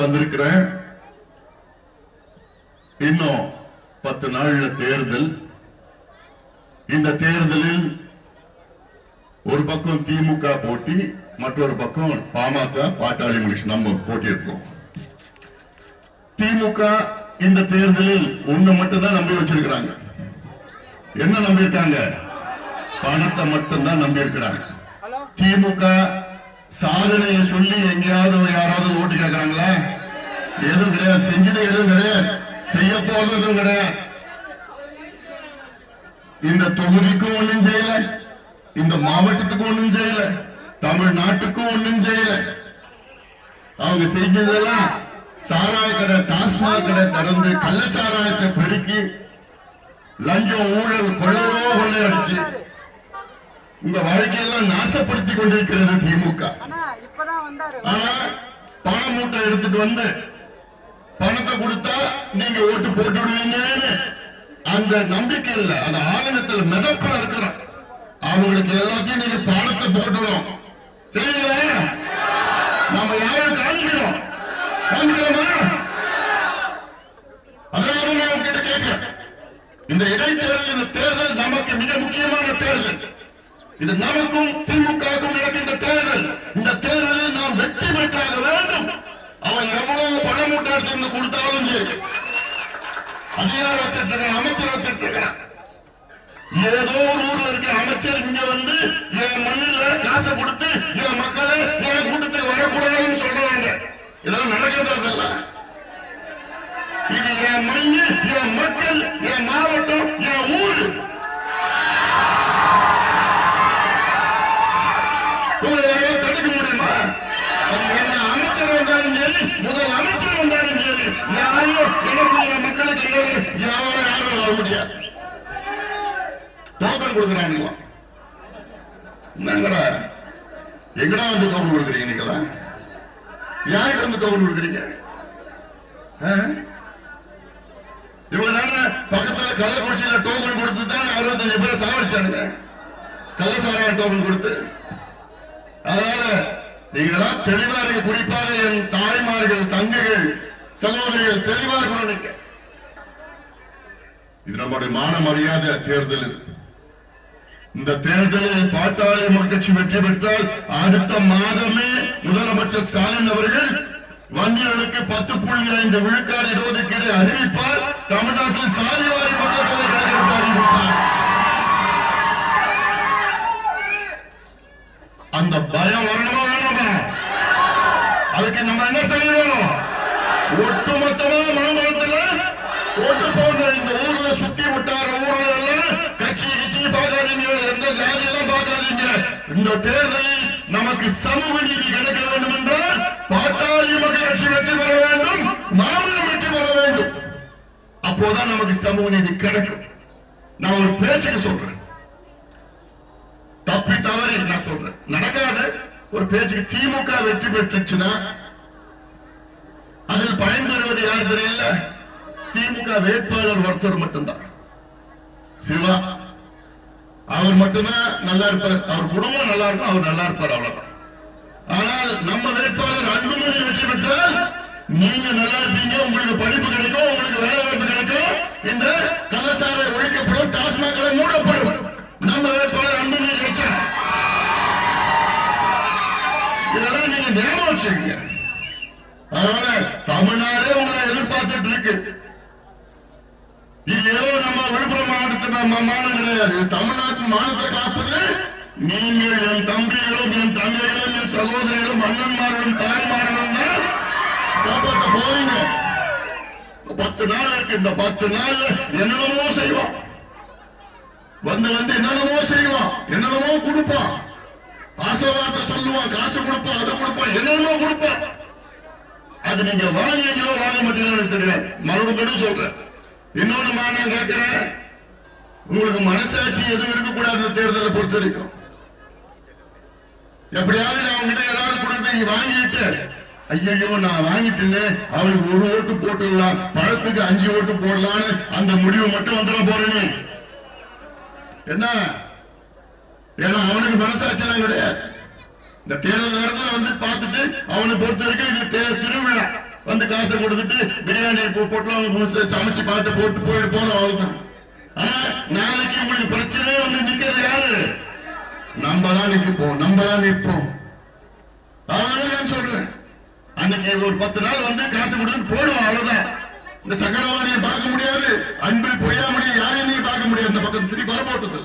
வந்திருக்கிறேன். இன்னும் 10 நாள்ல தேர்தல். இந்த தேர்தலில் ஒரு பக்கம் திமுக போட்டி, மற்றொரு பக்கம் பாமக பாட்டாளி முயற்சி நம்ம போட்டியிருக்கோம். திமுக இந்த தேர்தலில் ஒண்ணு மட்டும் தான் நம்பி வச்சிருக்கிறாங்க. என்ன நம்பி இருக்காங்க? பணத்தை மட்டும் தான் நம்பி இருக்கிறாங்க. திமுக சாதனையை சொல்லி எங்கேயாவது யாராவது ஓட்டு கேட்கிறாங்களா? எதுவும் கிடையாது. செஞ்சது எதுவும் கிடையாது. செய்ய போறதும் கிடையாது. இந்த தொகுதிக்கும் ஒண்ணும் செய்யல, இந்த மாவட்டத்துக்கும் ஒண்ணும் செய்யல, தமிழ்நாட்டுக்கும் ஒண்ணும் செய்யல. அவங்க செஞ்சதெல்லாம் சாராய கடை, டாஸ்மாக் கடை திறந்து கள்ளச்சாராயத்தை பெருக்கி லஞ்சம் ஊழல் கொள்ளையடிச்சு உங்க வாழ்க்கையெல்லாம் நாசப்படுத்தி கொண்டிருக்கிறது திமுக. ஆனா பண மூட்டை எடுத்துட்டு வந்து பணத்தை கொடுத்தா நீங்க ஓட்டு போட்டு விடுவீங்கன்னு அந்த நம்பிக்கை இல்ல, அந்த ஆதங்கத்தில் மிதப்பா இருக்கிறோம். அவங்களுக்கு எல்லாத்தையும் நீங்க பணத்தை போட்டுடும். சரிங்களா? நம்ம யாரும் காணிக்கிறோம், காணிக்கிறோமா? அதனால நான் உங்ககிட்ட கேட்கிறேன், இந்த இடைத்தேர்தல், இந்த தேர்தல் நமக்கு மிக முக்கியமான தேர்தல். இது நமக்கும் திமுகவுக்கும் நடக்கின்ற தேர்தல். இந்த தேர்தலில் நாம் வெற்றி பெற்றாக வேண்டும். அவன் எவ்வளவு பண மூட்டை எடுத்து கொடுத்தாலும் சரி, அதிகாரம் வச்சிட்டு இருக்கிறான், அமைச்சர் வச்சிட்டு இருக்கிறான். ஏதோ ஒரு ஊர்ல இருக்க அமைச்சர் இங்க வந்து என் மண்ணில் காசை கொடுத்து என் மக்களை என் கூட்டத்தை வரக்கூடாதுன்னு சொல்றாங்க. இதெல்லாம் நடக்கிறதா? இது என் மண்ணு, என் மக்கள், என் மாவட்டம், என் ஊரு. தடுக்க முடியுமா? அது எந்த அமைச்சர் வந்தாலும் சரி, முதல் அமைச்சர் வந்தாலும் சரி, யாரும் எனக்கு என் மக்களுக்கு யாரும் வர முடியாது. டோக்கன் கொடுக்குறாங்களா? என்னங்கடா எங்கடா வந்து டோக்கன் கொடுக்குறீங்க? நீங்களா யார்கிட்ட வந்து டோக்கன் கொடுக்குறீங்க? இவங்க தானே பக்கத்துல கள்ளக்குறிச்சியில டோக்கன் கொடுத்து தான் 65 பேரை சாவடிச்சானுங்க, கள்ளசாராய டோக்கன் கொடுத்து. அதனால நீங்களாம் தெளிவா இருக்க. குறிப்பாக என் தாய்மார்கள், தங்கைகள், சகோதரிகள் தெளிவா இருக்கணும். இது நம்முடைய மான மரியாதை தேர்தல். இந்த தேர்தலில் பாட்டாளி மக்கள் கட்சி வெற்றி பெற்றால் அடுத்த மாதமே முதலமைச்சர் ஸ்டாலின் அவர்கள் வங்கிகளுக்கு 10.5 விழுக்காடு இடஒதுக்கீடு அறிவிப்பார். தமிழ்நாட்டில் சாதிவாரி மக்கள் தொகை கணக்கெடுப்பு அறிவிப்பார். அந்த பயம் வரணுமா வேணுமா? அதுக்கு நம்ம என்ன செய்யணும்? ஒட்டுமொத்தமா மாநிலத்தில் ஓட்டு போன்ற இந்த ஊர்ல சுத்தி விட்டார ஊர்கள் கட்சி பார்க்காதீங்க, எந்த ஜாதியெல்லாம் பார்க்காதீங்க. இந்த தேர்தலில் நமக்கு சமூக நீதி கிடைக்க வேண்டும் என்றால் பாட்டாளி மக்கள் கட்சி வெற்றி பெற வேண்டும், மாநிலம் வெற்றி பெற வேண்டும். அப்போதான் நமக்கு சமூக நீதி கிடைக்கும். நான் ஒரு பேச்சுக்கு சொல்றேன், தப்பி தவறி நான் சொல்றேன், நடக்காது ஒரு பேச்சுக்கு. திமுக வெற்றி பெற்றுச்சுன்னா அதில் பயன்பெறுவது யார் தெரியல? திமுக வேட்பாளர் ஒருத்தர் மட்டும்தான், சிவா. அவர் மட்டும்தான் நல்லா இருப்பார், அவர் குடும்பம் நல்லா இருக்கும், அவர் நல்லா இருப்பார், அவ்வளவுதான். ஆனால் நம்ம வேட்பாளர் அன்புமணி வெற்றி பெற்றால் நீங்க நல்லா இருப்பீங்க, உங்களுக்கு படிப்பு கிடைக்கும், உங்களுக்கு வேலை வாய்ப்பு கிடைக்கும், இந்த கள்ளசாலை ஒழிக்கப்படும், டாஸ்மாக் கடை மூடப்படும். நம்ம வேட்பாளர் அன்புமணி வெற்றி. இதெல்லாம் நீங்க ஞாபகம் வச்சுக்கீங்க. அதனால தமிழ்நாடே உங்களை எதிர்பார்த்துட்டு இருக்கு. இது ஏதோ நம்ம விழுப்புரம் மாவட்டத்தில் மாநிலம் கிடையாது. தமிழ்நாட்டின் மானத்தை காப்பது நீங்கள், என் தம்பிகளும், என் தங்கைகளும், என் சகோதரிகளும், அண்ணன்மார்களும், தாய்மார்களும் தான் காப்பாற்ற போவீங்க. 10 நாள் இருக்கு. இந்த 10 நாள் என்னென்னமோ செய்வான், வந்து என்னென்னமோ செய்வான், என்னென்னமோ கொடுப்பான், ஆசீர்வாதத்தை சொல்லுவான், காசு கொடுப்பான், அதை கொடுப்பான், என்னென்னமோ கொடுப்பான். அது நீங்க வாங்கிங்களோ வாங்க மாட்டீங்களோ தெரியாது. மறுபடியும் சொல்றேன், இன்னொன்னு நான் கேட்கிறேன், உங்களுக்கு மனசாட்சி எதுவும் இருக்கக்கூடாது. தேர்தலை பொறுத்த வரைக்கும் எப்படியாவது நான் உங்ககிட்ட ஏதாவது கொடுத்து வாங்கிட்டு, ஐயோ நான் வாங்கிட்டேன்னு அவனுக்கு 1 ஓட்டு போட்டுடலாம், பழத்துக்கு 5 ஓட்டு போடலான்னு அந்த முடிவு மட்டும் வந்துட போறேன்னு என்ன? ஏன்னா அவனுக்கு மனசாட்சியெல்லாம் கிடையாது. இந்த தேர்தல் நேரத்தில் வந்து பார்த்துட்டு அவனை பொறுத்த வரைக்கும் இது திருவிழா. வந்து காசை கொடுத்துட்டு பிரியாணி போட்டு சமைச்சு பார்த்து போட்டு போயிட்டு போனோம் அவ்வளவுதான். ஆனா நாளைக்கு உங்களுக்கு பிரச்சனை வந்து நிக்கிறது யாரு? நம்ம தான் நிற்போம். அதனால நான் சொல்றேன், அன்னைக்கு ஒரு 10 நாள் வந்து காசு கொடுத்து போடுவோம் அவ்வளவுதான். இந்த சக்கரவாணியை பார்க்க முடியாது, அன்பு பொய்யாமடி யாரையும் பார்க்க முடியாது. இந்த பக்கம் திருப்பி வரப்போட்டது